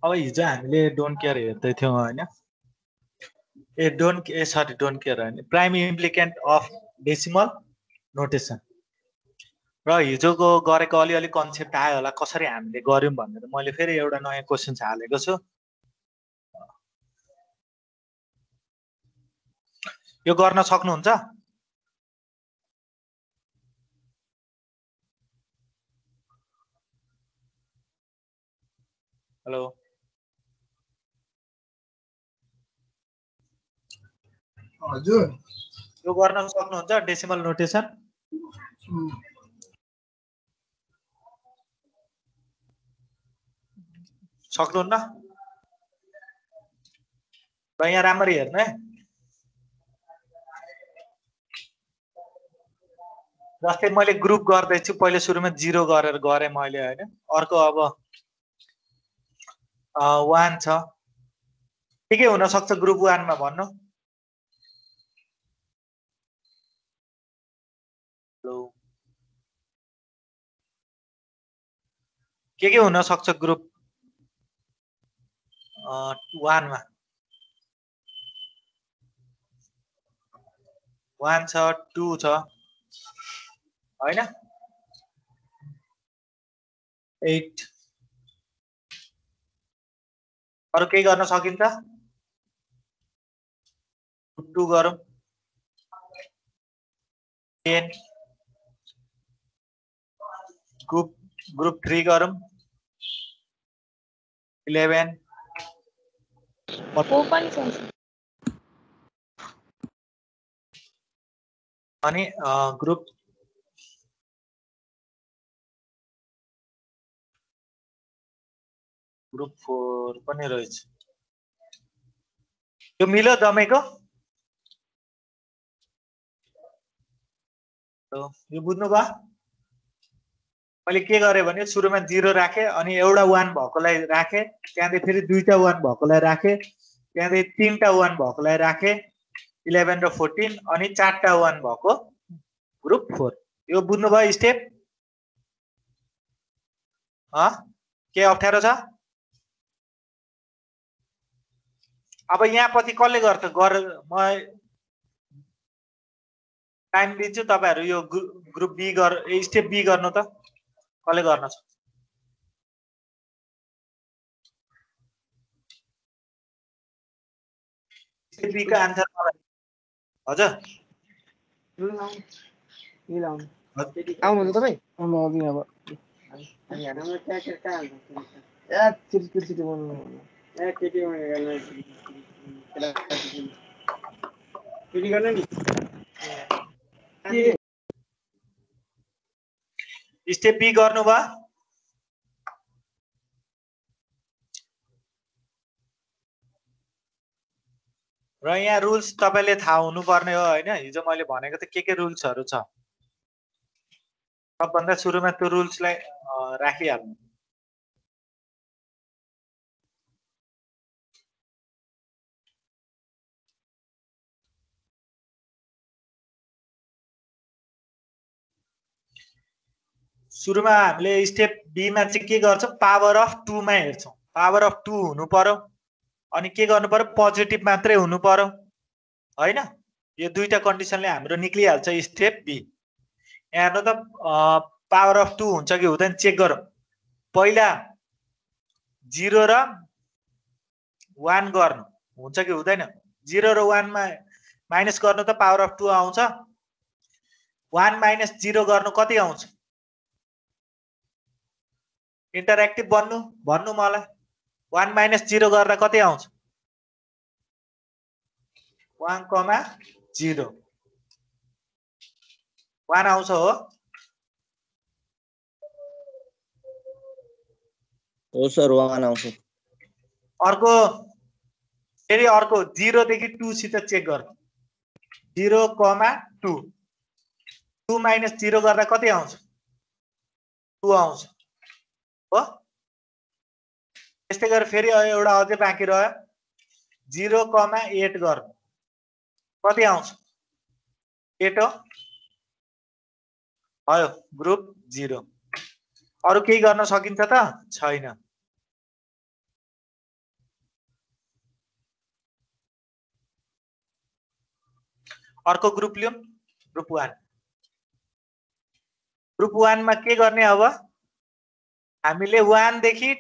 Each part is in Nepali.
अब हिजो हामीले डोन्ट केयर हेर्दै थियौँ होइन डोन्ट केयर होइन प्राइम इम्प्लिकेन्ट अफ डेसिमल नोटेसन र हिजोको गरेको अलिअलि कन्सेप्ट आयो होला कसरी हामीले गऱ्यौँ भनेर मैले फेरि एउटा नयाँ क्वेसन हालेको छु यो गर्न सक्नुहुन्छ हेलो हजुर यो गर्न सक्नुहुन्छ डेसिमल नोटेसन सक्नुहुन्न र यहाँ राम्ररी हेर्नु है जस्तै मैले ग्रुप गर्दैछु पहिले सुरुमा 0 गरेर गरेँ मैले होइन अर्को अब 1 छ के हुन सक्छ ग्रुप 1 मा भन्नु हेलो के हुन सक्छ ग्रुप 1 मा 1 छ 2 छ हैन 8 अरु केही गर्न सकिन्छ 2 गरौँ 10 ग्रुप 3 गरौँ 11 अनि ग्रुप 4 पनि रहेछ यो मिल्यो जमेको यो बुझ्नुभयो मैले के गरेँ भने सुरुमा 0 राखे अनि एउटा 1 भएकोलाई राखे त्यहाँदेखि फेरि दुईटा 1 भएकोलाई राखे त्यहाँदेखि तीनटा 1 भएकोलाई राखे 11 र 14 अनि चारटा 1 भएको ग्रुप 4 यो बुझ्नुभयो स्टेप के अप्ठ्यारो छ अब यहाँ पछि कसले गर्छ म टाइम दिन्छु तपाईहरु यो ग्रुप बी स्टेप बी गर्नु त कसले गर्न छ स्टेप बी को आन्सर मलाई हजुर आउनु त तपाई म आउँदिन अब अनि हेर्नु म ट्याक्टर कहाँ हाल्नु ए चिटी बनाउनु ए केटी गर्ने केटी गर्ने नि स्टेप बी गर्नु भयो र यहाँ रुल्स तपाईले थाहा हुनुपर्ने हो हैन हिजो मैले भनेको त के रुल्सहरु छ सबभन्दा सुरुमा त्यो रुल्सलाई राखिहाल्नु सुरुमा हामीले स्टेप बी मा चाहिँ के गर्छौं पावर अफ 2 मा हेर्छौं पावर अफ 2 हुनु पर्यो अनि के गर्नु पर्यो पोजिटिभ मात्रै हुनु पर्यो हैन यो दुईटा कन्डिसनले हाम्रो निक्लिहाल्छ स्टेप बी यहाँ हेर्नु त पावर अफ 2 हुन्छ कि हुँदैन चेक गरौँ पहिला 0 र 1 गर्नु हुन्छ कि हुँदैन 0 र 1 मा माइनस गर्नु त पावर अफ 2 आउँछ 1 माइनस 0 गर्नु कति आउँछ इन्टरएक्टिभ भन्नु मलाई 1 माइनस 0 गर्दा कति आउँछ 1,0 1 आउँछ हो सर 1 आउँछ अर्को फेरि अर्को 0 देखि 2 सित चेक गर्नु 0,2 2 माइनस 0 गर्दा कति आउँछ 2 आउँछ हो त्यस्तै गरी फेरि एउटा अझै बाँकी रह्यो 0,8 गर्नु कति आउँछ 8 हो भयो ग्रुप 0 अरु केही गर्न सकिन्छ त छैन अर्को ग्रुप लियौं ग्रुप 1 ग्रुप 1 मा के गर्ने अब हामीले 1 देखि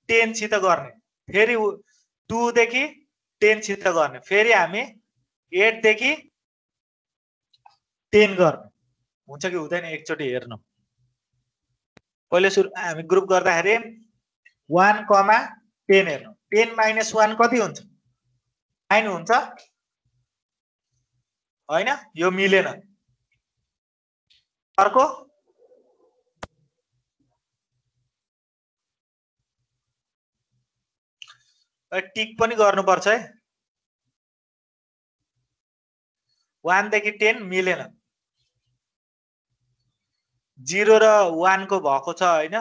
10 सित गर्ने फेरि 2 देखि 10 सित गर्ने फेरि हामी 8 देखि 10 गर्ने हुन्छ कि हुँदैन एकचोटी हेर्नु पहिले सुरु हामी ग्रुप गर्दाखेरि 1, 10 हेर्नु 10 - 1 कति हुन्छ 9 हुन्छ हैन यो मिलेन अर्को टिक पनि गर्नुपर्छ है 1 देखि 10 मिलेन 0 र 1 को भएको छ हैन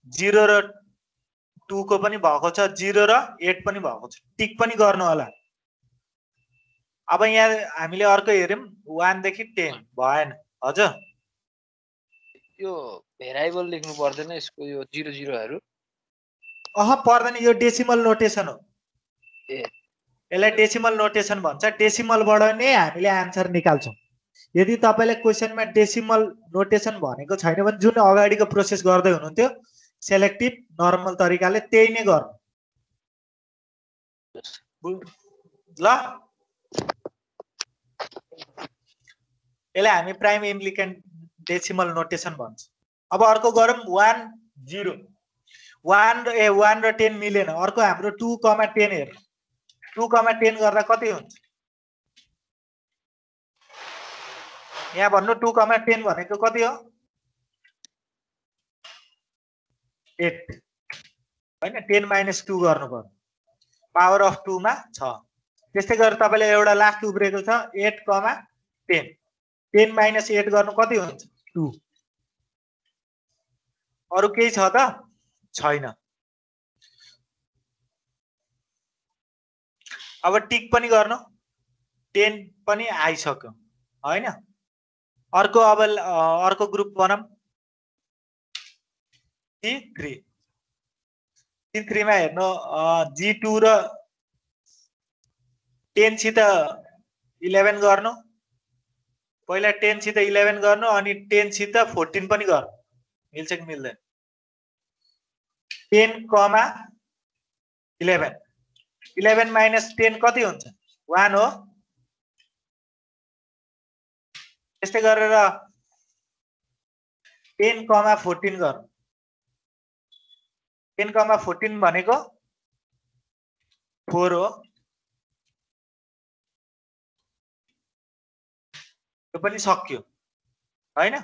0 र 2 को पनि भएको छ 0 र 8 पनि भएको छ टिक पनि गर्नु होला अब यहाँ हामीले अर्को हेर्यौं 1 देखि 10 भएन हजुर यो भेरिएबल लेख्नु पर्दैन यसको यो 00 हरु पर्दैन यो डेसिमल नोटेसन हो ए यसलाई डेसिमल नोटेसन भन्छ डेसिमलबाट नै हामीले आन्सर निकाल्छौं यदि तपाईले क्वेशनमा डेसिमल नोटेसन भनेको छैन भने जुन अगाडिको प्रोसेस गर्दै हुनुहुन्थ्यो सेलेक्टिभ नर्मल तरिकाले त्यही नै गर्नु ल यसलाई हामी प्राइम इम्प्लिकेन्ट डेसिमल नोटेसन भन्छ अब अर्को गरौँ 1 0 1 र 10 मिलेन अर्को हाम्रो 2, 10 हेर्नु 2, 10 गर्दा कति हुन्छ यहाँ भन्नु 2, 10 भनेको कति हो 8 हैन 10 - 2 गर्नु पर्यो पावर अफ 2 मा छ त्यस्तै गरेर तपाईले एउटा लास्ट उब्रेको छ 8, 10 10 - 8 गर्नु कति हुन्छ 2 अरु केही छ त छैन अब टिक पनि गर्नु 10 पनि आइसक्यो हैन अर्को अब अर्को ग्रुप बनाऊ G3 मा हेर्नु G2 र 10 सित 11 गर्नु पहिला 10 सित 11 गर्नु अनि 10 सित 14 पनि गर्नु मिल्छ कि मिल्दैन 10, 11 11 - 10 कति हुन्छ 1 हो त्यस्तै गरेर 10, 14 गर्नु 10, 14 भनेको 4 हो यो पनि सक्यो हैन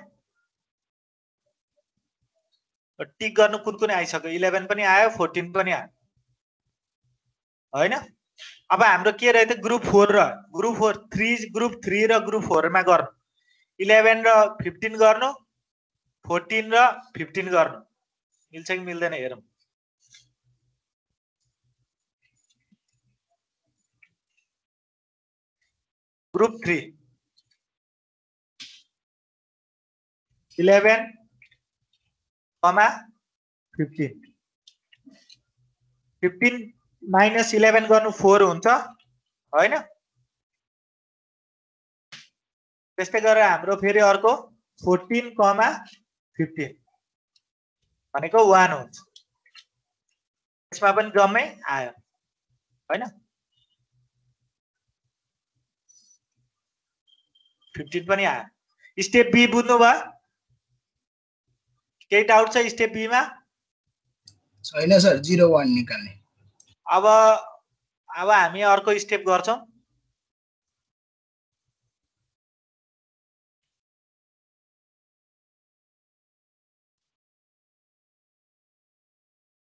टिक गर्नु कुन आइसक्यो 11 पनि आयो 14 पनि आयो हैन अब हाम्रो के रह्यो त ग्रुप 4 र ग्रुप 3 र ग्रुप 4 मा गर्नु 11 र 15 गर्नु 14 र 15 गर्नु मिल्छ कि मिल्दैन हेरौं ग्रुप 3 11, 15 15 - 11 गर्नु 4 हुन्छ हैन त्यस्तै गरेर हाम्रो फेरि अर्को 14, 15 भनेको 1 हुन्छ यसमा पनि जम्मै आयो हैन 15 पनि आयो स्टेप बी बुझ्नु भयो केही डाउट छ स्टेप बी मा छैन सर 0 1 निकाल्ने अब हामी अर्को स्टेप गर्छौं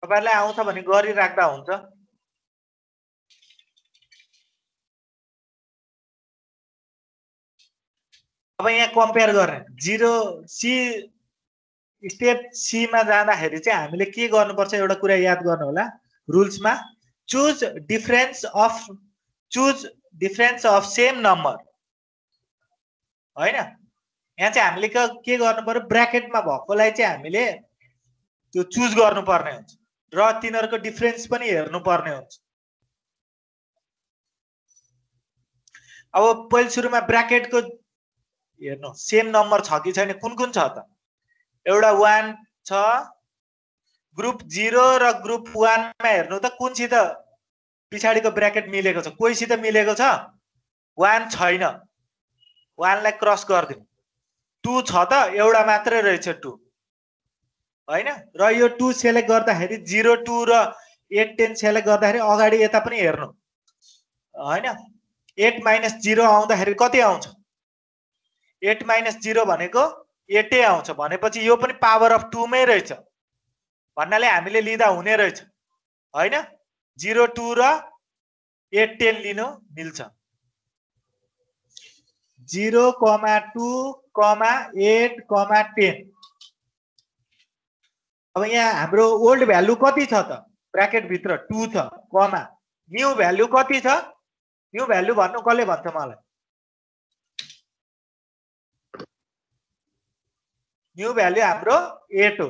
तपाईहरुलाई आउँछ भने गरिराख्दा हुन्छ अब यहाँ कम्पेयर गर्ने 0 सी स्टेप सी मा जाँदाखेरि चाहिँ हामीले के गर्नुपर्छ एउटा कुरा याद गर्नु होला रुल्स मा choose difference of same number हैन यहाँ चाहिँ हामीले के गर्नु पर्यो ब्र्याकेटमा भएकोलाई चाहिँ हामीले त्यो चुज गर्नुपर्ने हुन्छ र तिनीहरुको डिफरेन्स पनि हेर्नु पर्ने हुन्छ अब पहिले सुरुमा ब्राकेटको हेर्नु सेम नम्बर छ कि छैन, कुन कुन छ त? एउटा 1 छ, ग्रुप 0 र ग्रुप 1 मा हेर्नु त कुनसित पछाडिको ब्राकेट मिलेको छ, कोहीसित मिलेको छ? 1 छैन, 1 लाई क्रस गर्दिनु। 2 छ त, एउटा मात्रै रहेछ 2 हैन। र यो 2 सेलेक्ट गर्दाखेरि 0 2 र 8 10 सेलेक्ट गर्दाखेरि अगाडि यता पनि हेर्नु हैन। 8 - 0 आउँदाखेरि कति आउँछ? 8 - 0 भनेको 8 आउँछ, भनेपछि यो पनि पावर अफ 2 मै रहेछ भन्नाले हामीले लिँदा हुने रहेछ हैन। 0 2 र 8 10 लिनु मिल्छ। 0, 2, 8, 10। अब यहाँ हाम्रो ओल्ड भ्यालु कति छ त? ब्राकेट भित्र 2 छ, कमा न्यू भ्यालु कति छ? न्यू भ्यालु भन्नु कसले भन्छ मलाई? न्यू भ्यालु हाम्रो 8 हो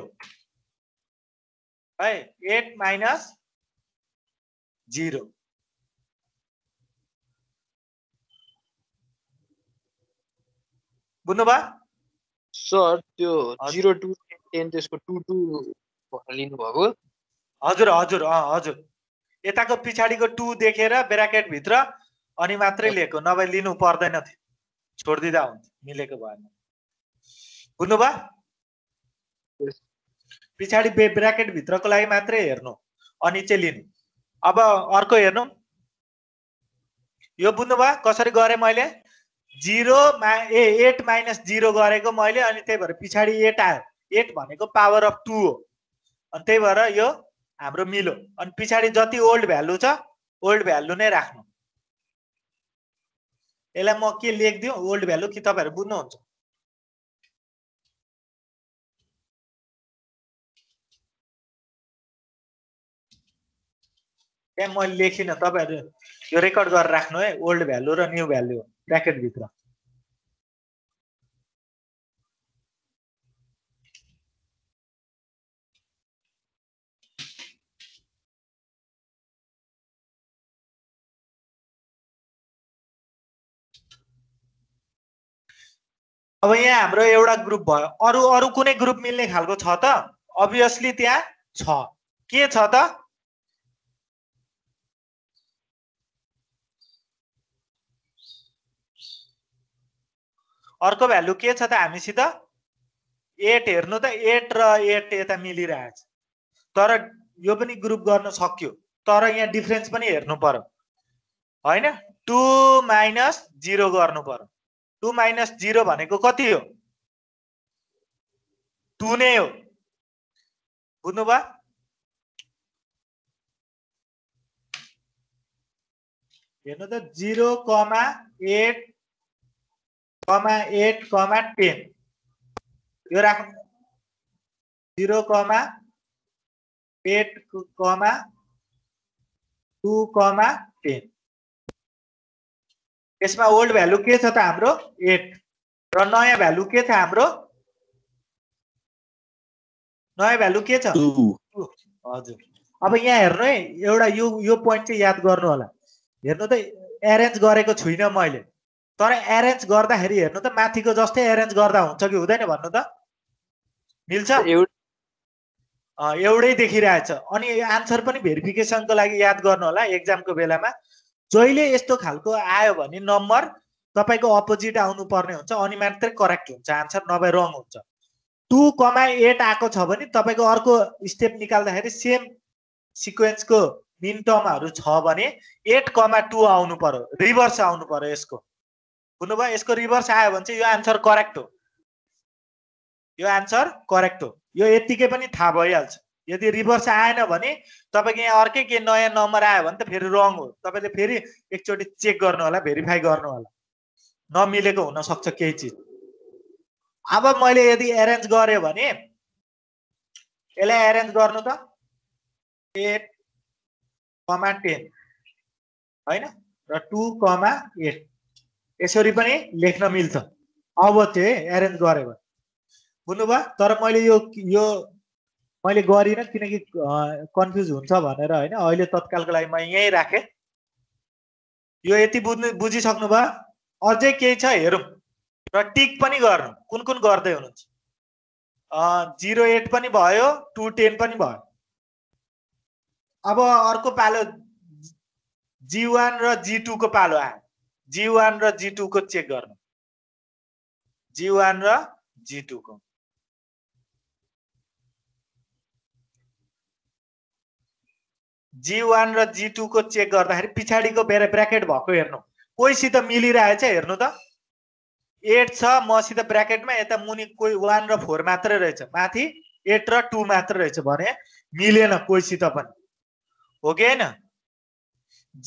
है। 8 - 0 बुझ्नुभयो? सर त्यो 0 2 10 त्यसको 2 2 भनेर लिनु भएको? हजुर हजुर हजुर, यताको पछाडिको 2 देखेर ब्राकेट भित्र अनि मात्रै लेखो, नभए लिनु पर्दैन थियो, छोड्दिदा हुन्छ मिलेको भएन। बुझ्नुभयो? पछाडि ब्राकेट भित्रको लागि मात्रै हेर्नु अनि चाहिँ लिनु। अब अर्को हेर्नु, यो बुझ्नुभयो कसरी गरे मैले? 8 - 0 गरेको मैले, अनि त्यही भएर पछाडि 8 आयो। 8 भनेको पावर अफ 2 हो, अनि त्यही भएर यो हाम्रो मिल्यो। अनि पछाडि जति ओल्ड भ्यालु छ ओल्ड भ्यालु नै राख्नु। यसलाई म के लेखिदिउँ ओल्ड भ्यालु, कि तपाईहरु बुझ्नुहुन्छ? त्यहाँ मैले लेखिन, तपाईहरु यो रेकर्ड गरेर राख्नु है। ओल्ड भ्यालु र न्यू भ्यालु ब्र्याकेट भित्र। अब यहाँ हाम्रो एउटा ग्रुप भयो, अरु अरु कुनै ग्रुप मिल्ने खालको छ त? अभियसली त्यहाँ छ। के छ त? अर्को भ्यालु के छ त हामीसित? 8 हेर्नु त, 8 र 8 यता मिलिरहेछ, तर यो पनि ग्रुप गर्न सक्यो, तर यहाँ डिफरेन्स पनि हेर्नु पर्यो हैन। 2 - 0 गर्नु पर्यो। 2 - 0 भनेको कति हो? 2 नै हो। बुझ्नुभयो? हेर्नु त 0, 8, 8, 10 यो राख्नु। 0, 8, 2, 10। यसमा ओल्ड भ्यालु के छ त हाम्रो? 8 र नयाँ भ्यालु के छ हाम्रो? नयाँ भ्यालु के छ? 2। हजुर। अब यहाँ हेर्नु है, एउटा यो पोइन्ट चाहिँ याद गर्नु होला। हेर्नु त एरेन्ज गरेको छुइनँ मैले, तर एरेन्ज गर्दाखेरि हेर्नु त माथिको जस्तै एरेन्ज गर्दा हुन्छ कि हुँदैन भन्नु त? मिल्छ? एउटै देखिरहेछ। अनि आन्सर पनि भेरिफिकेसनको लागि याद गर्नु होला एक्जामको बेलामा। जहिले यस्तो खालको आयो भने नम्बर तपाईको अपोजिट आउनु पर्ने हुन्छ, अनि मात्रै करेक्ट हुन्छ आन्सर, नभए रङ हुन्छ। 2, 8 आएको छ भने तपाईको अर्को स्टेप निकाल्दाखेरि सेम सिक्वेन्सको मिन टर्महरु छ भने 8, 2 आउनु पर्यो, रिभर्स आउनु पर्यो यसको। बुझ्नुभयो? यसको रिभर्स आयो भने चाहिँ यो आन्सर करेक्ट हो। यो आन्सर करेक्ट हो। यो यतिकै पनि थाहा भइहाल्छ। यदि रिभर्स आएन भने तपाईको यहाँ अर्कै के नयाँ नम्बर आयो भने त फेरि रङ हो। तपाईले फेरि एकचोटी चेक गर्नु होला, भेरिफाई गर्नु होला, नमिलेको हुन सक्छ केही चिज। अब मैले यदि एरेन्ज गरे भने यसलाई एरेन्ज गर्नु त 8, 10 हैन र 2, 8 यसरी पनि लेख्न मिल्छ। अब चाहिँ एरेन्ज गरे भने बुझ्नुभयो? तर मैले यो मैले गरिन किनकि कन्फ्युज हुन्छ भनेर हैन। अहिले तत्कालको लागि म यही राखे। यो यति बुझिसक्नु भयो? अझै केही छ हेरौँ र टिक पनि गर्नु कुन कुन गर्दै हुनुहुन्छ 08 पनि भयो 210 पनि भयो अब अर्को पालो G1 र G2 को पालो आयो G1 र G2 को चेक गर्नु G1 र G2 को G1 र G2 को चेक गर्दाखेरि पछाडीको ब्र्याकेट भएको हेर्नु कोहीसित मिलिरहेछ हेर्नु त 8 छ मसित ब्र्याकेटमा यता मुनि कोही 1 र 4 मात्रै रहेछ माथि 8 र 2 मात्रै रहेछ भने मिलेन कोहीसित पनि हो कि हैन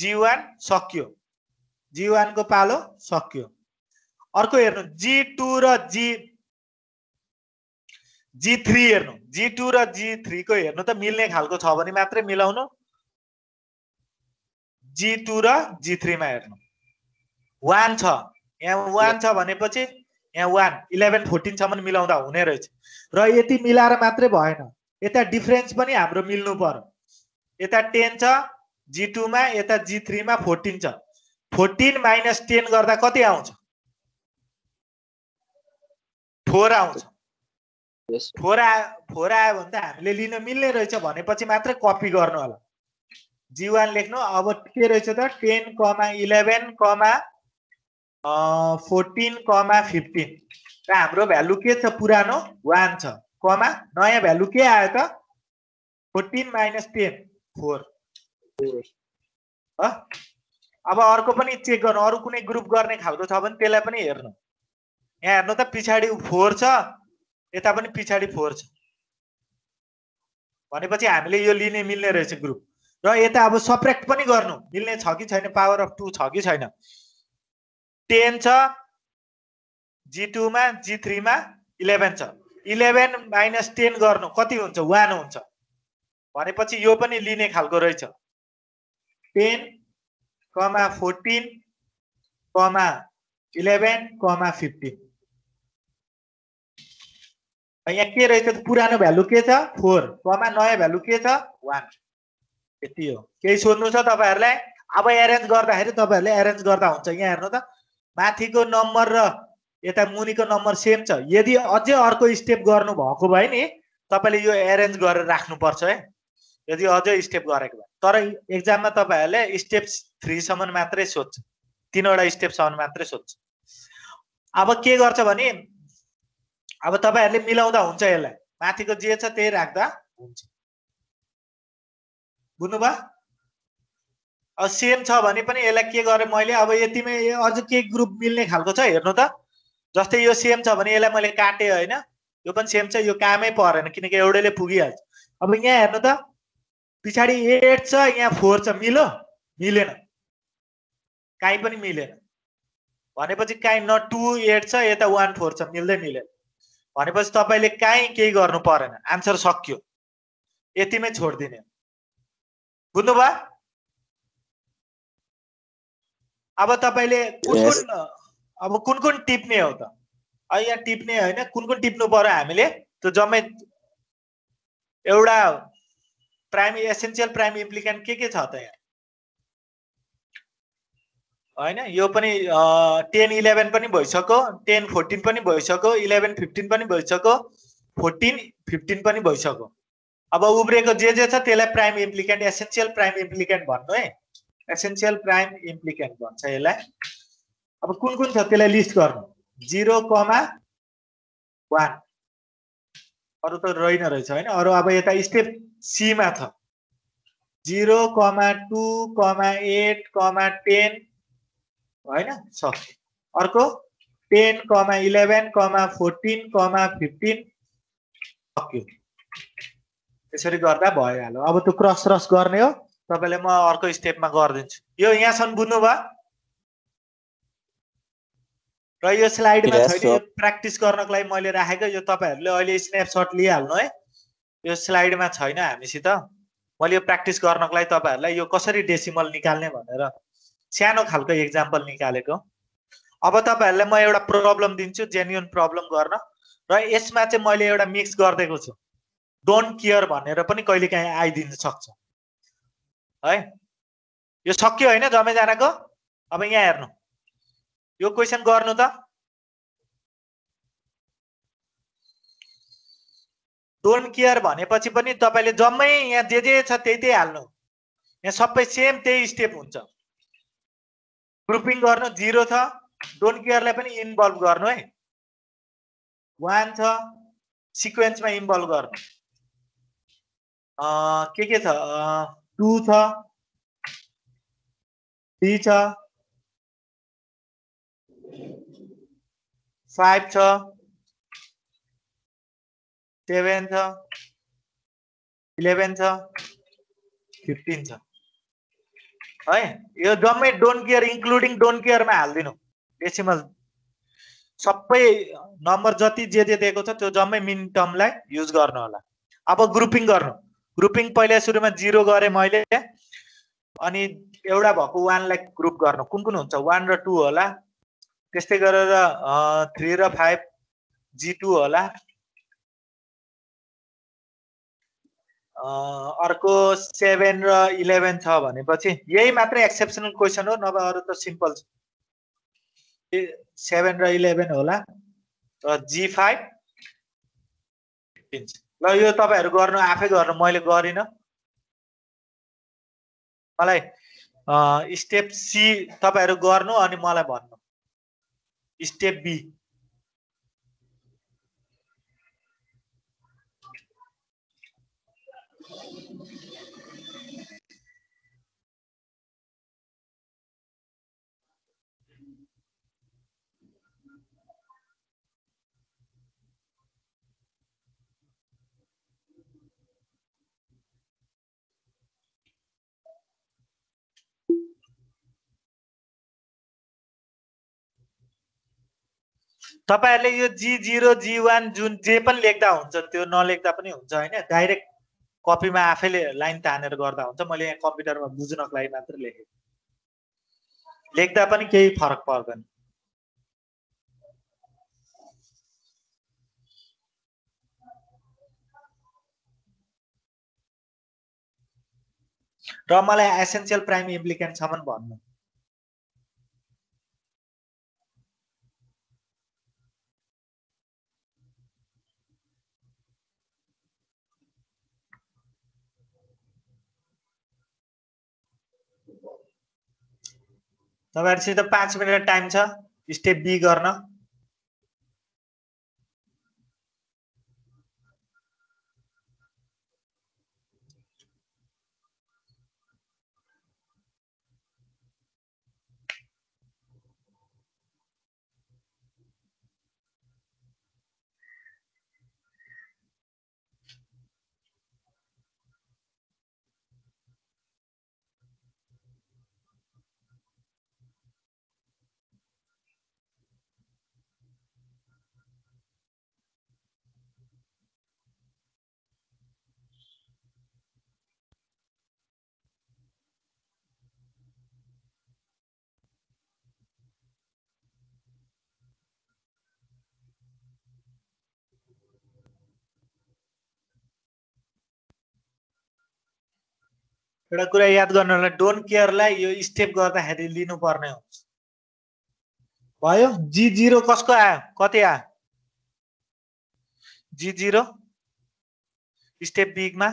G1 सक्यो G1 को पालो सक्यो अर्को हेर्नु G2 र G3 हेर्नु G2 र G3 को हेर्नु त मिल्ने खालको छ भने मात्रै मिलाउनु G2 र G3 मा हेर्नु 1 छ यहाँ 1 छ भनेपछि यहाँ 1 11 14 सम्म मिलाउँदा हुने रहेछ र यति मिलाएर मात्रै भएन यता डिफरेन्स पनि हाम्रो मिल्नु पर्यो यता 10 छ G2 मा यता G3 मा 14 छ 14 - 10 गर्दा कति आउँछ 4 आउँछ 4 आयो भने त हामीले लिन मिल्ने रहेछ भनेपछि मात्र कपी गर्नु होला G1 लेख्नु अब के रहेछ त 10, 11, 14, 15 र हाम्रो भ्यालु के छ पुरानो 1 छ कमा नयाँ भ्यालु के आयो त 14 - 10 4 अब अर्को पनि चेक गर्नु अरु कुनै ग्रुप गर्ने खालको छ भने त्यसलाई पनि हेर्नु यहाँ हेर्नु त पछाडी 4 छ यता पनि पछाडी 4 छ भनेपछि हामीले यो लिने मिल्ने रहेछ ग्रुप र यता अब सबट्र्याक्ट पनि गर्नु मिल्ने छ कि छैन पावर अफ 2 छ कि छैन 10 छ G2 मा G3 मा 11 छ 11 - 10 गर्नु कति हुन्छ 1 हुन्छ भनेपछि यो पनि लिने खालको रहेछ 10, 14, 11, 15 यहाँ के रहेछ पुरानो भ्यालु के छ 4 कमा नयाँ भ्यालु के छ 1 यति हो केही सोध्नु छ तपाईहरुलाई अब एरेन्ज गर्दाखेरि तपाईहरुले एरेन्ज गर्दा हुन्छ यहाँ हेर्नु त माथिको नम्बर र यता मुनिको नम्बर सेम छ यदि अझै अर्को स्टेप गर्नु भएको भए नि तपाईले यो एरेन्ज गरेर राख्नु पर्छ है यदि अझै स्टेप गरेको भए तर एक्जाममा तपाईहरुले स्टेप 3 सम्म मात्रै सोध्छ 3 वटा स्टेप सम्म मात्रै सोध्छ अब के गर्छ भने अब तपाईहरुले मिलाउँदा हुन्छ यसलाई माथिको जे छ त्यही राख्दा हुन्छ बुझ्नुभयो अब सेम छ भने पनि यसलाई के गरे मैले अब यतिमै अझ के ग्रुप मिल्ने खालको छ हेर्नु त जस्तै यो सेम छ भने यसलाई मैले काटे हैन यो पनि सेम छ यो कामै परेन किनकि एउटैले पुगिहाल्छ अब यहाँ हेर्नु त पछाडी 8 छ यहाँ 4 छ मिल्यो मिलेन काई पनि मिलेन भनेपछि काई न 2 8 छ यता 1 4 छ मिल्दै मिलेन भनेपछि तपाईले काई केही गर्नु परेन आन्सर सक्यो यतिमै छोड्दिने बुझ्नुभयो अब तपाईले कुन कुन टिप्ने हो त यहाँ टिप्ने हैन कुन कुन टिप्नु पर्यो हामीले त्यो जम्मै एउटा प्राइम एसेन्शियल प्राइम इम्प्लिकेन्ट के छ त यहाँ हैन यो पनि 10 11 पनि भइसक्यो 10 14 पनि भइसक्यो 11 15 पनि भइसक्यो 14 15 पनि भइसक्यो अब उब्रेको जे छ त्यसलाई प्राइम इम्प्लिकेन्ट एसेन्शियल प्राइम इम्प्लिकेन्ट भन्नु है एसेन्शियल प्राइम इम्प्लिकेन्ट भन्छ यसलाई अब कुन कुन छ त्यसलाई लिस्ट गर्नु 0, 1 अरु त रहेन रहेछ हैन अरु अब यता स्टेप सी मा छ 0, 2, 8, 10 हैन सक्यो अर्को 10, 11, 14, 15 सक्यो त्यसरी गर्दा भइहाल्यो अब त्यो क्रस गर्ने हो तपाईले म अर्को स्टेपमा गर्दिन्छु यो यहाँसम्म बुझ्नुभयो र यो स्लाइडमा छैन यो प्र्याक्टिस गर्नको लागि मैले राखेको यो तपाईहरुले अहिले स्न्यापशट लिइहाल्नु है यो स्लाइडमा छैन हामीसित मैले यो प्र्याक्टिस गर्नको लागि तपाईहरुलाई यो कसरी डेसिमल निकाल्ने भनेर सानो खालको एक्जाम्पल निकालेको अब तपाईहरुलाई म एउटा प्रब्लम दिन्छु जेन्युइन प्रब्लम गर्न र यसमा चाहिँ मैले एउटा मिक्स गर्दिएको छु डोन्ट केयर भनेर पनि कहिलेकाहीँ आइदिन सक्छ है यो सक्यो हैन जम्मै जनाको अब यहाँ हेर्नु यो क्वेशन गर्नु त डोन्ट केयर भनेपछि पनि तपाईले जम्मै यहाँ जे छ त्यही हाल्नु यहाँ सबै सेम त्यही स्टेप हुन्छ ग्रुपिङ गर्नु 0 छ डोन्ट केयरलाई पनि इन्भल्भ गर्नु है 1 छ सिक्वेन्समा इन्भल्भ गर्नु के छ 2 छ 3 छ 5 छ 7 छ 11 छ 15 छ है यो जम्मै डोन्ट केयर इन्क्लुडिङ डोन्ट केयरमा हाल्दिनु डेसिमल सबै नम्बर जति जे दिएको छ त्यो जम्मै मिन टर्मलाई युज गर्नु होला अब ग्रुपिङ गर्नु ग्रुपिङ पहिला सुरुमा 0 गरे मैले अनि एउटा भएको 1 लाई ग्रुप गर्नु कुन कुन हुन्छ 1 र 2 होला त्यस्तै गरेर 3 र 5 G2 होला अर्को 7 र 11 छ भनेपछि यही मात्रै एक्सेप्सनल क्वेशन हो नभए अरु त सिम्पल छ 7 र 11 होला र G5 ल यो तपाईहरु गर्नु आफै गर्नु मैले गरिन मलाई स्टेप सी तपाईहरु गर्नु अनि मलाई भन्नु स्टेप बी तपाईहरुले यो G0 G1 जुन जे पनि लेख्दा हुन्छ त्यो नलेख्दा पनि हुन्छ हैन डाइरेक्ट कपीमा आफैले लाइन तानेर गर्दा हुन्छ मैले यहाँ कम्प्युटरमा बुझ्नको लागि मात्र लेखे लेख्दा पनि केही फरक पर्दैन र मलाई एसेन्शियल प्राइम इम्प्लिकेन्ट सम्म भन्नु तपाईहरुसित 5 मिनेट टाइम छ स्टेप बी गर्न एउटा कुरा याद गर्नु होला डोन्ट केयरलाई यो स्टेप गर्दाखेरि लिनु पर्ने हुन्छ भयो G0 कसको आयो कति आयो G0 स्टेप बी मा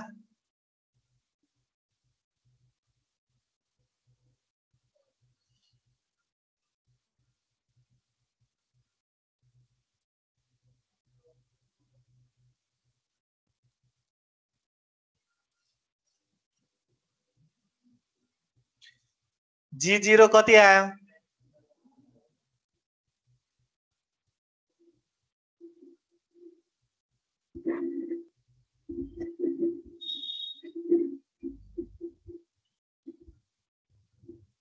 G0 कति आयो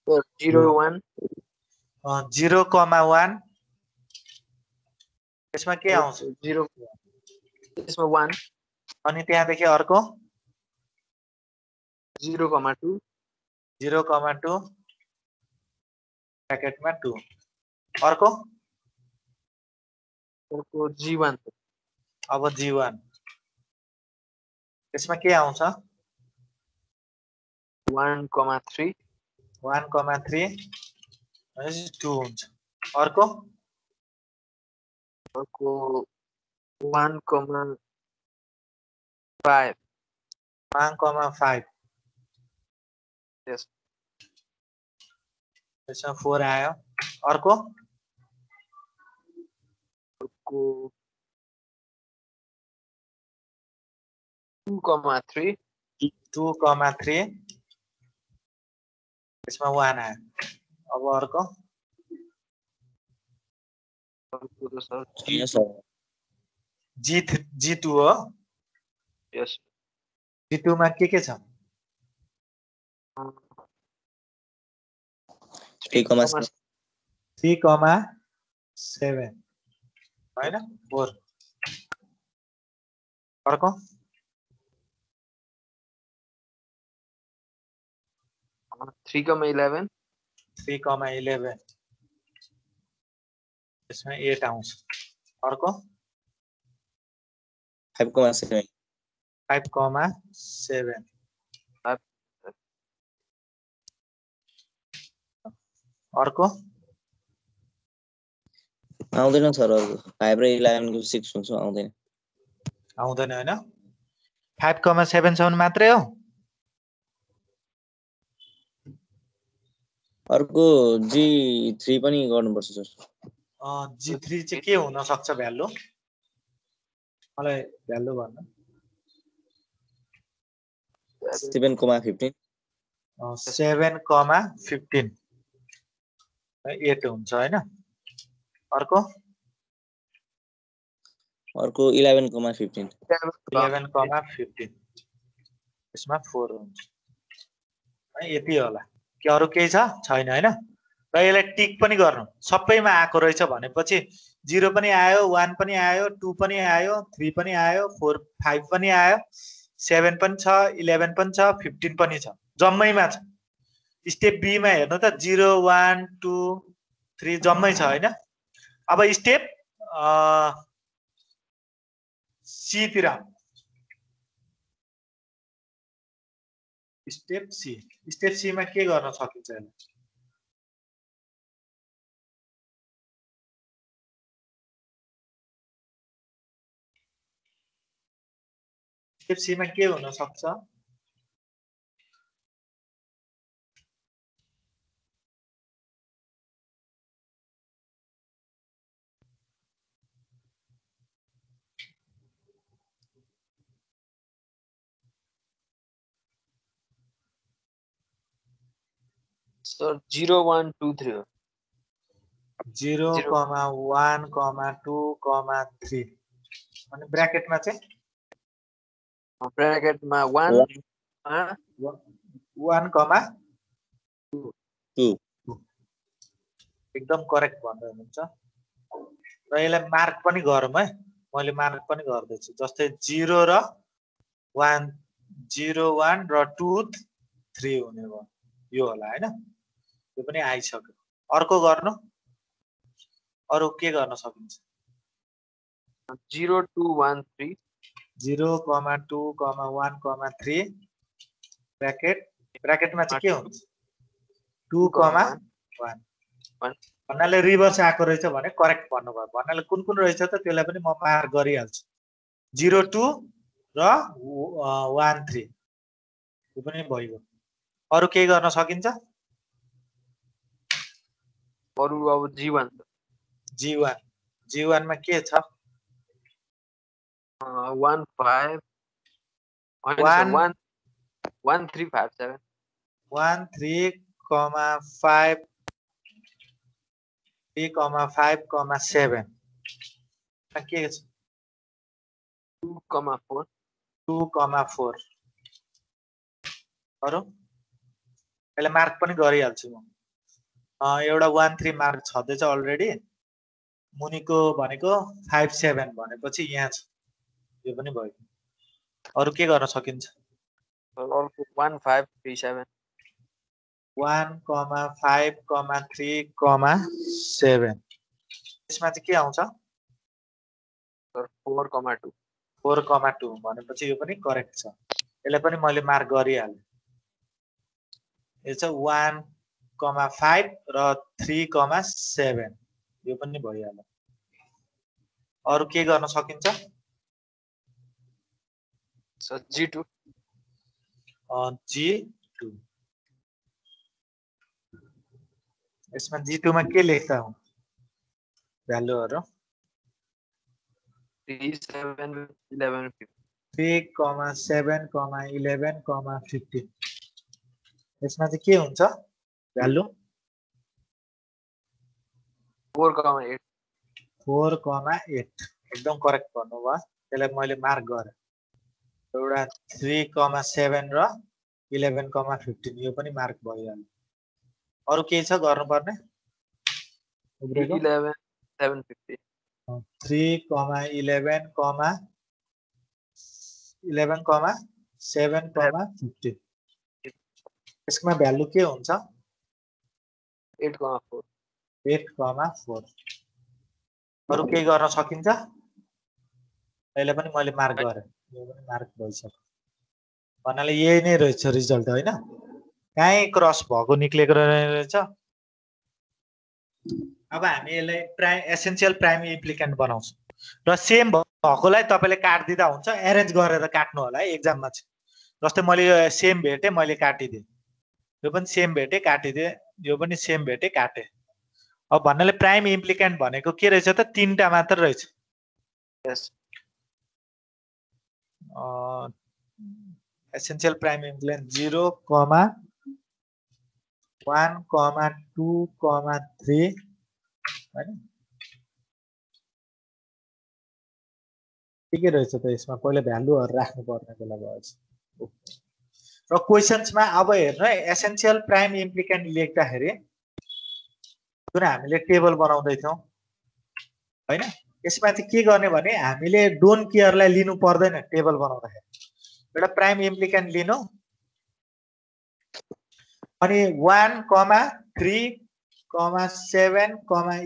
So 0 1 0,1 यसमा के आउँछ 0 यसमा 1 अनि त्यहाँदेखि अर्को 0,2 0,2 ब्रैकेटमा 2 अर्को G1 अब G1 यसमा के आउँछ 1,3 1,3 2 हुन्छ अर्को अर्को 1,5 1,5 यस त्यसमा 4 आयो अर्को अर्को 2,3 2,3 त्यसमा 1 आयो अब अर्को अर्को त सर छैन सर G2 हो यस G2 मा के छ 3,7 3,7 हैन 4 अर्को 3,11 3,11 त्यसमा 8 आउँछ अर्को 5,7 5,7 अर्को आउँदैन सर अर्को 5 र 11 को 6 हुन्छ आउँदैन आउँदैन हैन 5,77 मात्रै हो अर्को G3 पनि गर्नुपर्छ सर G3 चाहिँ के हुन सक्छ भ्यालु मलाई भ्यालु भन्न 7,15 7,15 8 हुन्छ हैन अर्को 11,15 11,15 त्यसमा 4 हुन्छ यति होला के अरु केही छैन हैन र यसलाई टिक पनि गर्नु सबैमा आएको रहेछ भनेपछि 0 पनि आयो 1 पनि आयो 2 पनि आयो 3 पनि आयो 4 5 पनि आयो 7 पनि छ 11 पनि छ 15 पनि छ जम्मैमा छ स्टेप बी मा हेर्नु त 0 1 2 3 जम्मै छ हैन अब स्टेप सी तिर स्टेप सी मा के गर्न सकिन्छ हैन स्टेप सी मा के हुन सक्छ सर 0 1 2 3 हो 0, 1, 2, 3 अनि ब्र्याकेटमा चाहिँ ब्र्याकेटमा 1 2 एकदम करेक्ट भन्दै हुनुहुन्छ र यसलाई मार्क पनि गरौँ है मैले मार्क पनि गर्दैछु जस्तै 0 र 1 0 1 र 2 3 हुने भयो यो होला हैन यो पनि आइसक्यो अर्को गर्नु अरु के गर्न सकिन्छ 0 2 1 3 0, 2, 1, 3 ब्र्याकेटमा चाहिँ के हुन्छ 2, 1 भन्नाले रिभर्स आएको रहेछ भने करेक्ट भन्नुभयो भन्नाले कुन कुन रहेछ त त्यसलाई पनि म मार्क गरिहाल्छु 0 2 र 1 3 यो पनि भइगयो अरु केही गर्न सकिन्छ अरु अब G1 मा के छ 1 5 1 1 3 5 7 1 3, 5 3, 5, 7 के छ 2, 4 2, 4 अरु यसलाई मार्क पनि गरिहाल्छु म एउटा 1 3 मार्क छदैछ अलरेडी मुनिको भनेको 5 7 भनेपछि यहाँ छ यो पनि भयो अरु के गर्न सकिन्छ अर्को 1 5 3 7 1, 5, 3, 7 यसमा चाहिँ के आउँछ 4, 2 भनेपछि यो पनि करेक्ट छ यसलाई पनि मैले मार्क गरिहालेँ यो चाहिँ 1, 5 र 3, 7 यो पनि भइहाल्यो। अरु के गर्न सकिन्छ? सर G2 G2 यसमा G2 मा के लेख्दा हुँ? भ्यालुहरु 3 7 11 15 3, 7, 11, 15 यसमा चाहिँ के हुन्छ? भ्यालु 4 8 4, 8 एकदम करेक्ट भन्नुभयो। त्यसलाई मैले मार्क गरे। एउटा 3, 7 र 11, 15 यो पनि मार्क भइहाल्यो। अरु के छ गर्नुपर्ने? 11 750 3, 11, 11, 7, 15 यसमा भ्यालु के हुन्छ? 8 4 8, 4 अरु के गर्न सकिन्छ? अहिले पनि मैले मार्क गरे। यो पनि मार्क भइसक्यो। भन्नाले यही नै रहेछ रिजल्ट हैन? कहीँ क्रस भएको निक्लेको रहेछ। अब हामी यसलाई एसेन्शियल प्राइम इम्प्लिकेन्ट बनाउँछौँ र सेम भएकोलाई तपाईले काट्दिदा हुन्छ। एरेन्ज गरेर काट्नु होला है एक्जाममा चाहिँ। जस्तै मैले यो सेम भेटे मैले काटिदिए। यो पनि सेम भेटे काटिदिए। यो पनि सेम भेटे काटे। अब भन्नाले प्राइम इम्प्लिकेन्ट भनेको के रहेछ त? 3टा मात्र रहेछ। यस एसेन्शियल प्राइम इम्प्लिकेन्ट 0, 1, 2, 3 हैन? के रहेछ त यसमा? पहिले भ्यालुहरु राख्नु पर्ने बेला भएछ। र क्वेशन्समा अब हेर्नु है एसेन्शियल प्राइम इम्प्लिकेन्ट लेख्दाखेरि जुन हामीले टेबल बनाउँदै थियौं हैन? यसमा चाहिँ के गर्ने भने हामीले डोन्ट केयरलाई लिनु पर्दैन टेबल बनाउँदाखेरि। एउटा प्राइम इम्प्लिकेन्ट लिनु अनि 1, 3, 7,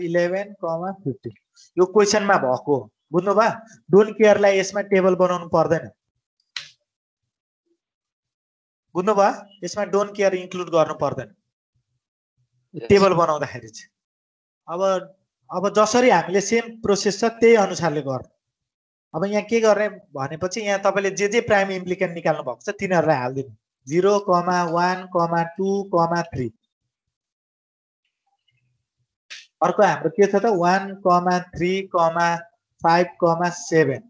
11, 15 यो क्वेशनमा भएको बुझ्नुभयो? डोन्ट केयरलाई यसमा टेबल बनाउनु पर्दैन। बुझ्नुभयो? यसमा डोन्ट केयर इन्क्लुड गर्नु पर्दैन टेबल बनाउँदाखेरि चाहिँ। अब जसरी हामीले सेम प्रोसेस छ त्यही अनुसारले गर्नु। अब यहाँ के गर्ने भनेपछि यहाँ तपाईले जे प्राइम इम्प्लिकेन्ट निकाल्नु भएको छ तिनीहरुलाई हाल्दिनु। 0, 1, 2, 3 अर्को हाम्रो के छ त 1, 3, 5, 7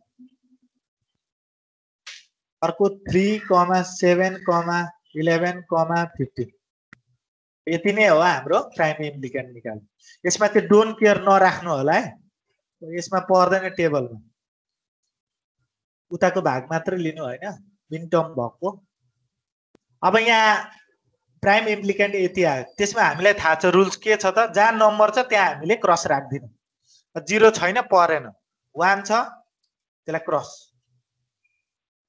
अर्को 3, 7, 11, 15 यति नै हो हाम्रो प्राइम इम्प्लिकेन्ट निकाल्नु। यसमा चाहिँ डोन्ट केयर नराख्नु होला है। यसमा पर्दैन टेबलमा। उताको भाग मात्र लिनु हैन मिन टर्म भएको। अब यहाँ प्राइम इम्प्लिकेन्ट यति आयो। त्यसमा हामीलाई थाहा छ रुल्स के छ त? जहाँ नम्बर छ त्यहाँ हामीले क्रस राख्दिनु। 0 छैन परेन। 1 छ त्यसलाई क्रस।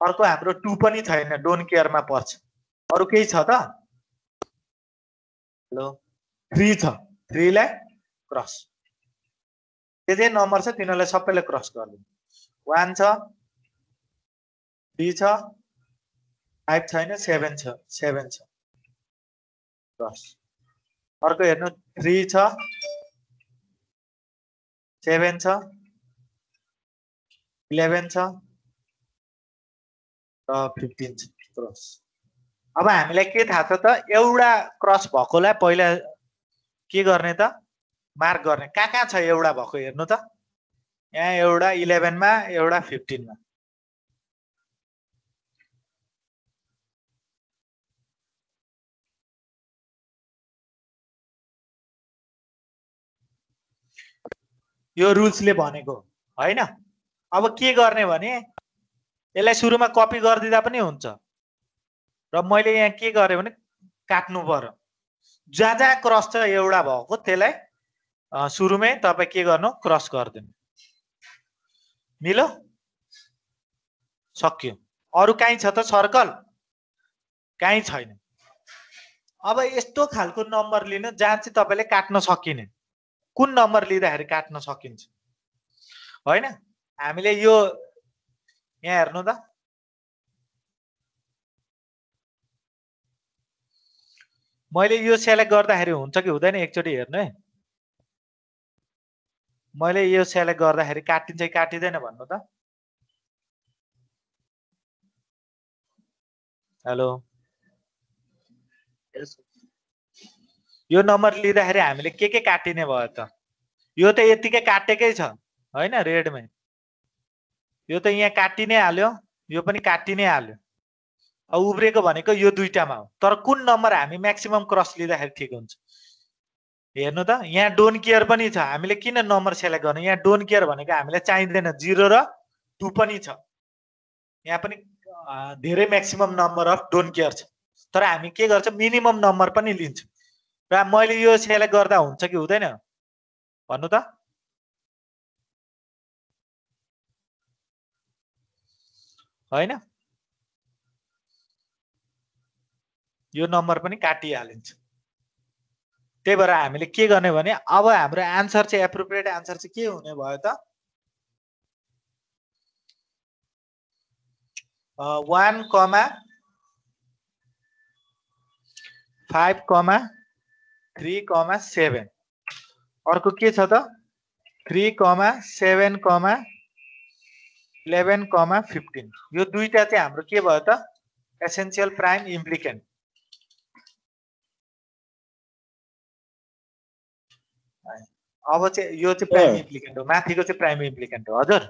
अर्को हाम्रो 2 पनि छैन डोन्ट केयरमा पर्छ। अरु केही छ त? हेलो 3 छ 3 लाई क्रस। जे नम्बर छ तिनीहरुलाई सबैलाई क्रस गर्दिनु। 1 छ 3 छ 5 छैन 7 छ 7 छ क्रस। अर्को हेर्नु 3 छ 7 छ 11 छ र 15 छ क्रस। अब हामीलाई के थाहा छ त? एउटा क्रस भएकोलाई पहिला के गर्ने त? मार्क गर्ने। कहाँ छ एउटा भएको हेर्नु त? यहाँ एउटा 11 मा एउटा 15 मा। यो रुल्सले भनेको हैन? अब के गर्ने भने यसलाई सुरुमा कपी गर्दिदा पनि हुन्छ र मैले यहाँ के गरे भने काट्नु पर्यो। जहाँ जहाँ क्रस छ एउटा भएको त्यसलाई सुरुमै तपाई के गर्नु? क्रस गर्दिनु। मिल्यो? सक्यो। अरु कहीं छ त सर्कल? कहीं छैन। अब यस्तो खालको नम्बर लिनु जहाँ चाहिँ तपाईले काट्न सकिने। कुन नम्बर लिँदाखेरि काट्न सकिन्छ? हैन? हामीले यो यहाँ हेर्नु त। मैले यो सेलेक्ट गर्दाखेरि हुन्छ कि हुँदैन एकचोटी हेर्नु है। मैले यो सेलेक्ट गर्दाखेरि काटिन्छ कि काटिँदैन भन्नु त। हेलो, यो नम्बर लिँदाखेरि हामीले के काटिने भयो त? यो त यतिकै काटेकै छ हैन रेडमै। यो त यहाँ काटि नै हाल्यो, यो पनि काटि नै हाल्यो। अब उब्रेको भनेको यो दुईटामा हो। तर कुन नम्बर हामी म्याक्सिमम क्रस लिँदाखेरि ठिक हुन्छ? हेर्नु त, यहाँ डोन्ट केयर पनि छ। हामीले किन नम्बर सेलेक्ट गर्ने? यहाँ डोन्ट केयर भनेको हामीलाई चाहिँदैन, 0 र 2 पनि छ। यहाँ पनि धेरै maximum number of don't care छ। तर हामी के गर्छ, मिनिमम नम्बर पनि लिन्छौँ। र मैले यो सेलेक्ट गर्दा हुन्छ कि हुँदैन भन्नु त? हैन, यो नम्बर पनि काटिहालिन्छ। त्यही भएर हामीले के गर्ने भने अब हाम्रो आन्सर चाहिँ एप्रोप्रिएट आन्सर चाहिँ के हुने भयो त? 1, 5, 3, 7। अर्को के छ त? 3, 7, 11, 15। यो दुईटा चाहिँ हाम्रो के भयो त? Essential prime implicant. अब चाहिँ यो चाहिँ प्राइम इम्प्लिकेन्ट हो, माथिको चाहिँ प्राइम इम्प्लिकेन्ट हो। हजुर,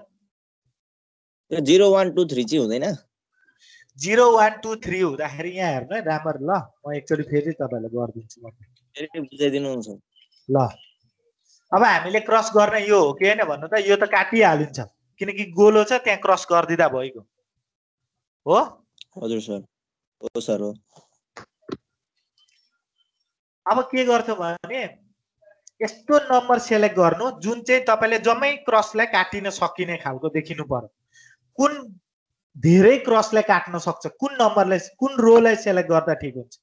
यो 0 1 2 3 चाहिँ हुँदैन? 0 1 2 3 हुँदाखेरि यहाँ हेर्नु है राम्ररी। ल म एकचोटि फेरि तपाईँलाई गरिदिन्छु। फेरि बुझाइदिनुहुन्छ। ल अब हामीले क्रस गर्ने यो हो कि होइन भन्नु त? यो त काटिहालिन्छ किनकि गोलो छ, त्यहाँ क्रस गरिदिँदा भइगयो हो। हजुर सर, हो सर हो। अब के गर्छौ भने यस्तो नम्बर सेलेक्ट गर्नु जुन चाहिँ तपाईँले जम्मै क्रसलाई काटिन सकिने खालको देखिनु पर्यो। कुन धेरै क्रसलाई काट्न सक्छ, कुन नम्बरलाई, कुन रोलाई सेलेक्ट गर्दा ठिक हुन्छ?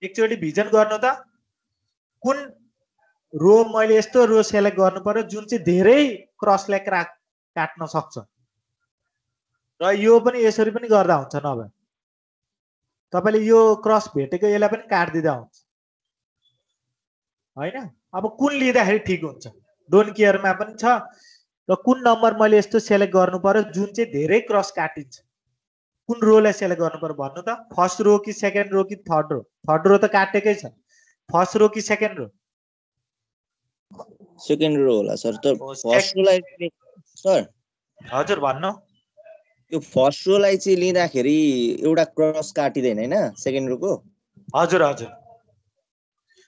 एकचोटि भिजन गर्नु त, कुन रो मैले यस्तो रो सेलेक्ट गर्नु पर्यो जुन चाहिँ धेरै क्रसलाई काट्न सक्छ। र यो पनि यसरी पनि गर्दा हुन्छ, नभए तपाईँले यो क्रस भेटेको यसलाई पनि काटिदिँदा हुन्छ हैन। अब कुन लिँदाखेरि ठिक हुन्छ? डोन्ट केयरमा पनि छ। र कुन नम्बर मैले यस्तो सेलेक्ट गर्नु पर्यो जुन चाहिँ धेरै क्रस काटिन्छ, कुन रोलाई सेलेक्ट गर्नु पर्यो भन्नु त? फर्स्ट रो कि सेकेन्ड रो कि थर्ड रो? थर्ड रो त काटेकै छ। फर्स्ट रो कि सेकेन्ड रो? सेकेन्ड रो होला सर। त फर्स्ट रोलाई सर, हजुर भन्नु। यो फर्स्ट रोलाई चाहिँ लिँदाखेरि एउटा क्रस काटिदैन हैन सेकेन्ड रोको? हजुर हजुर।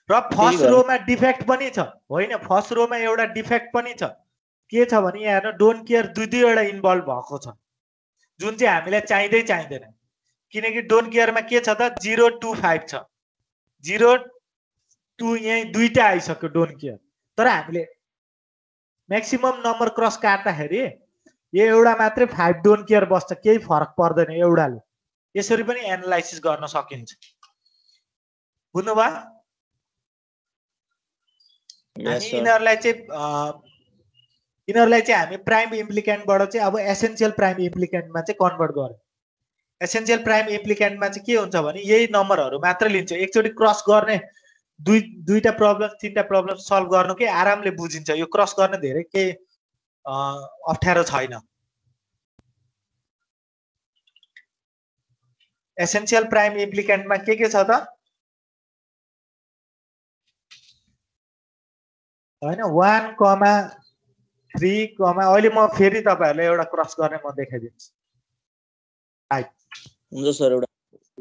र फर्स्ट रोमा डिफेक्ट पनि छ होइन? फर्स्ट रोमा एउटा डिफेक्ट पनि छ। के छ भने यहाँ हेर्नु, डोन्ट केयर दुईवटा इन्भल्भ भएको छ जुन चाहिँ हामीलाई चाहिँदैन। किनकि डोन्ट केयरमा के छ त? 0 2 5 छ। 0 2 यही दुईटा आइसक्यो डोन्ट केयर। तर हामीले म्याक्सिमम नम्बर क्रस काट्दाखेरि यो एउटा मात्रै 5 डोन्ट केयर बस्छ, केही फरक पर्दैन एउटाले। यसरी पनि एनालाइसिस गर्न सकिन्छ। बुझ्नुभयो? हामी यिनीहरूलाई चाहिँ हामी प्राइम इम्प्लिकेन्टबाट चाहिँ अब एसेन्शियल प्राइम इम्प्लिकेन्टमा चाहिँ कन्भर्ट गर्यो। एसेन्शियल प्राइम इम्प्लिकेन्टमा चाहिँ के हुन्छ भने यही नम्बरहरू मात्र लिन्छ। एकचोटि क्रस गर्ने दुईटा प्रब्लम तीनटा प्रब्लम सल्भ गर्नु के आरामले बुझिन्छ। यो क्रस गर्ने धेरै केही अप्ठ्यारो छैन। एसेन्शियल प्राइम इम्प्लिकेन्टमा के छ त हैन? 1, 3, अहिले म फेरि तपाईहरुलाई एउटा क्रस गर्ने म देखाइदिन्छु। हुन्छ सर, एउटा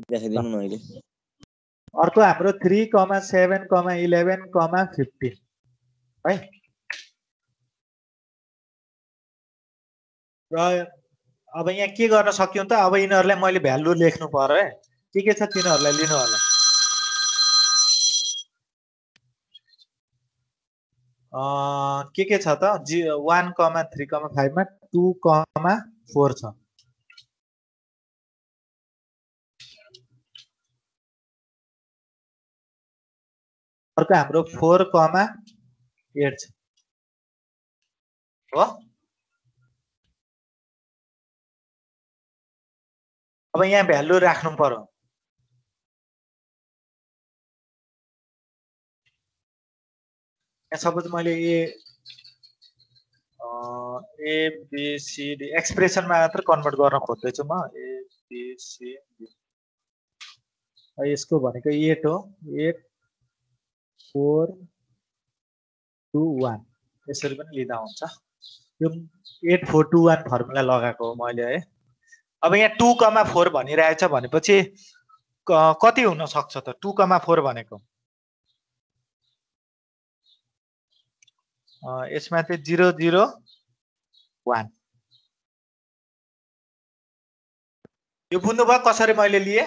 देखाइदिनु न अहिले। अर्को हाम्रो 3, 7, 11, 15 है। र अब यहाँ के गर्न सक्यौं त? अब यिनीहरुलाई मैले भ्यालु लेख्नु पर्यो है। के छ तिनीहरुलाई लिनु होला। के छ त? 1, 3, 5 मा 2, 4 छ। अर्को हाम्रो 4, 8 छ हो। अब यहाँ भ्यालु राख्नु पर्यो। यहाँ सपोज मैले ABCD एक्सप्रेसनमा मात्र कन्भर्ट गर्न खोज्दैछु म ABCD यसको भनेको 8 हो 8 4 2 1 यसरी पनि लिँदा हुन्छ यो 8 4 2 1 फर्मुला लगाएको हो मैले है अब यहाँ 2,4 भनिरहेछ भनेपछि कति हुन सक्छ त 2,4 भनेको यसमा चाहिँ 0 0 1 यो बुझ्नुभयो कसरी मैले लिए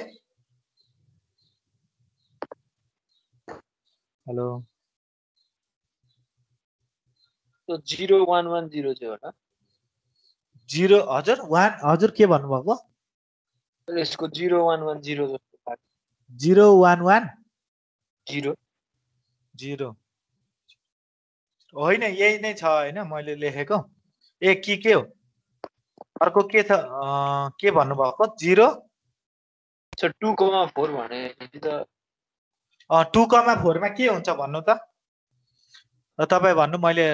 हेलो तो 0110 चाहिँ होला 0 हजुर 1 हजुर के भन्नुभएको यसको 0110 जस्तो लाग्छ 0 1 1 0 0 होइन यही नै छ हैन मैले लेखेको के हो अर्को के छ के भन्नुभएको 0 2,4 भने त 2,4 मा के हुन्छ भन्नु त तपाईँ भन्नु मैले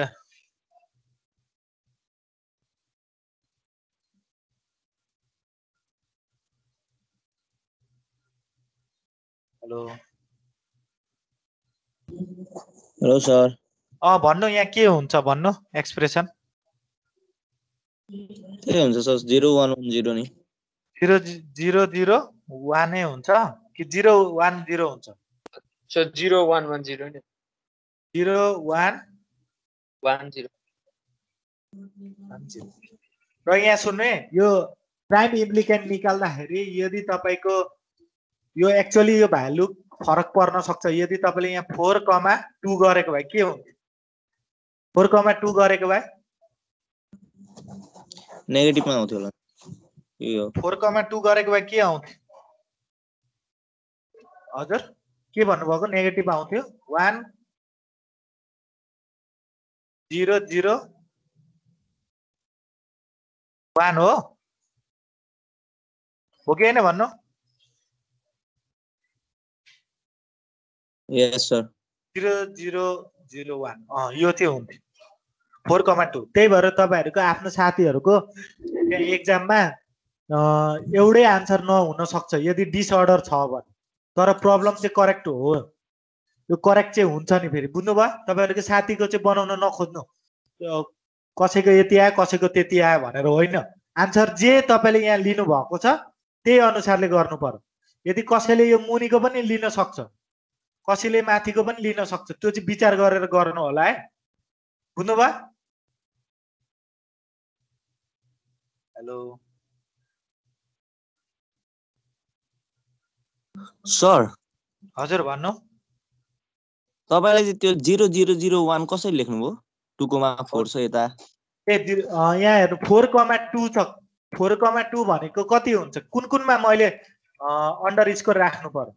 हेलो हेलो सर भन्नु यहाँ के हुन्छ भन्नु एक्सप्रेसन के हुन्छ सर 0110 नि 0 0 0 1 नै हुन्छ कि 0 1 0 हुन्छ 0110 नि 0 1 10 र यहाँ सुन्नु है यो प्राइम इम्प्लिकेन्ट निकाल्दाखेरि यदि तपाईको यो एक्चुअली यो भ्यालु फरक पर्न सक्छ यदि तपाईले यहाँ 4,2 गरेको भए के हुन्थ्यो 4,2 गरेको भए नेगेटिभमा आउँथ्यो होला यो 4,2 गरेको भए के आउँथ्यो हजुर के भन्नुभएको नेगेटिभ आउँथ्यो 1 0 0 1 हो कि हैन भन्नु यस सर 0 0 0 1 यो चाहिँ हुन्थ्यो 4,2 त्यही भएर तपाईहरुको आफ्नो साथीहरुको एक्जाममा एउटै आन्सर नहुन सक्छ यदि डिसअर्डर छ भने तर प्रब्लम चाहिँ करेक्ट हो यो करेक्ट चाहिँ हुन्छ नि फेरि बुझ्नुभयो तपाईहरुको साथीको चाहिँ बनाउन नखोज्नु कसैको यति आयो कसैको त्यति आयो भनेर होइन आन्सर जे तपाईले यहाँ लिनु भएको छ त्यही अनुसारले गर्नु पर्यो यदि कसैले यो मुनिको पनि लिन सक्छ कसैले माथिको पनि लिन सक्छ त्यो चाहिँ विचार गरेर गर्नु होला है बुझ्नुभयो हेलो सर हजुर भन्नु तपाईले चाहिँ त्यो 0001 कसरी लेख्नुभयो 2,4 छ यता यहाँ हेर्नु 4,2 छ 4,2 भनेको कति हुन्छ कुन कुनमा मैले अन्डर स्कोर राख्नु पर्यो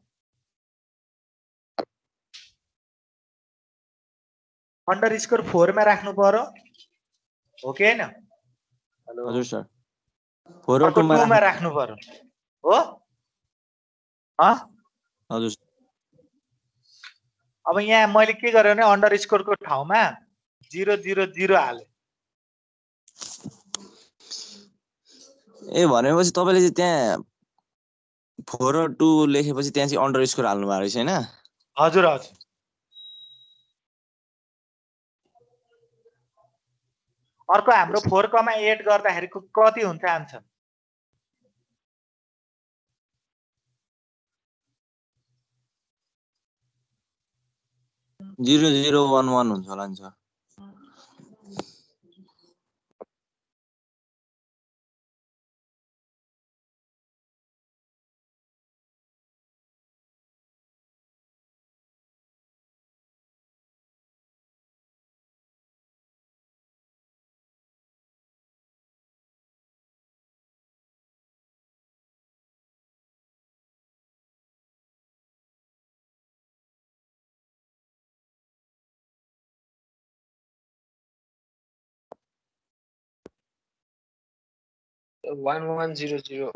अन्डर स्कोर 4 मा राख्नु पर्यो हो कि हैन हेलो हजुर सर 4 2 मा राख्नु पर्यो हो हजुर अब यहाँ मैले के गरेँ भने अन्डर स्कोरको ठाउँमा 0 0 0 हाले ए भनेपछि तपाईले चाहिँ त्यहाँ 4 र 2 लेखेपछि त्यहाँ चाहिँ अन्डर स्कोर हाल्नु भएको रहेछ हैन हजुर हजुर अर्को हाम्रो 4,8 गर्दाखेरि कति हुन्छ आन्सर 0011 हुन्छ होला नि सर त 1100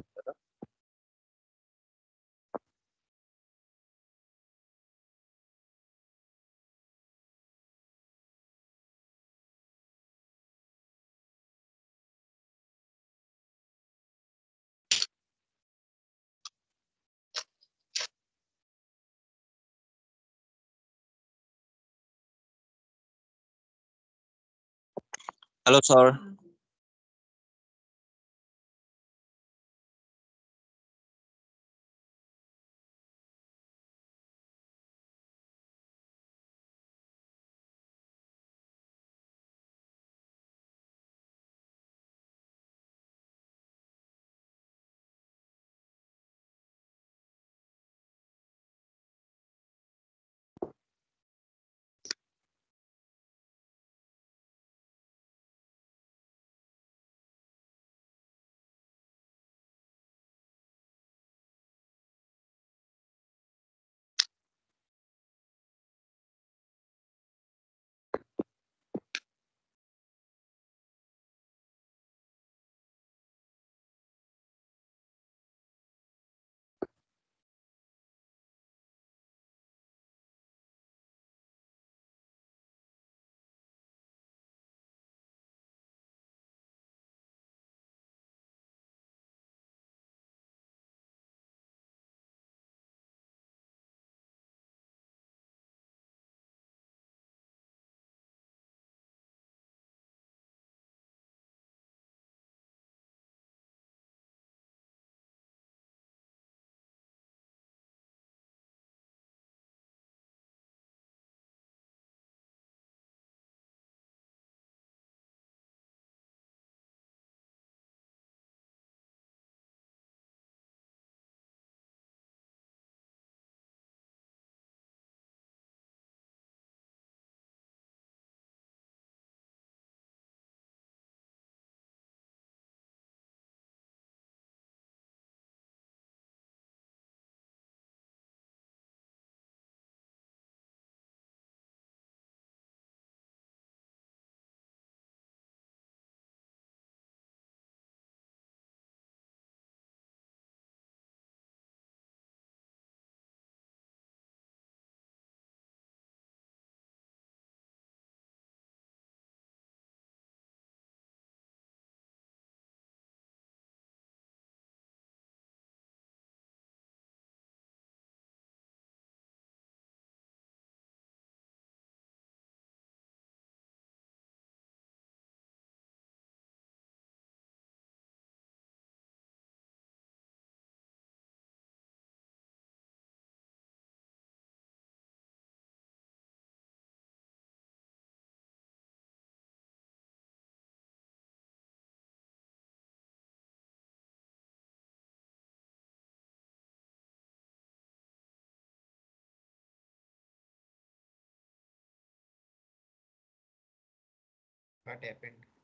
Hello, sir. What happened?